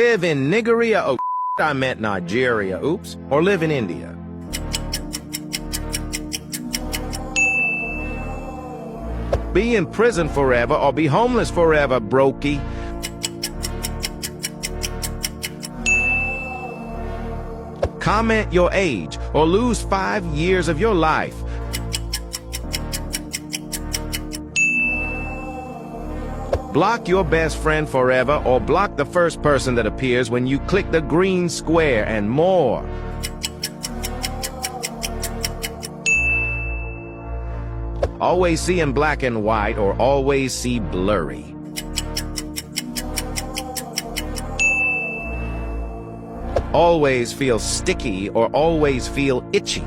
Live in Nigeria, oh I meant Nigeria, oops, or live in India. Be in prison forever or be homeless forever, brokey. Comment your age or lose 5 years of your life. Block your best friend forever or block the first person that appears when you click the green square, and more. Always see in black and white or always see blurry. Always feel sticky or always feel itchy.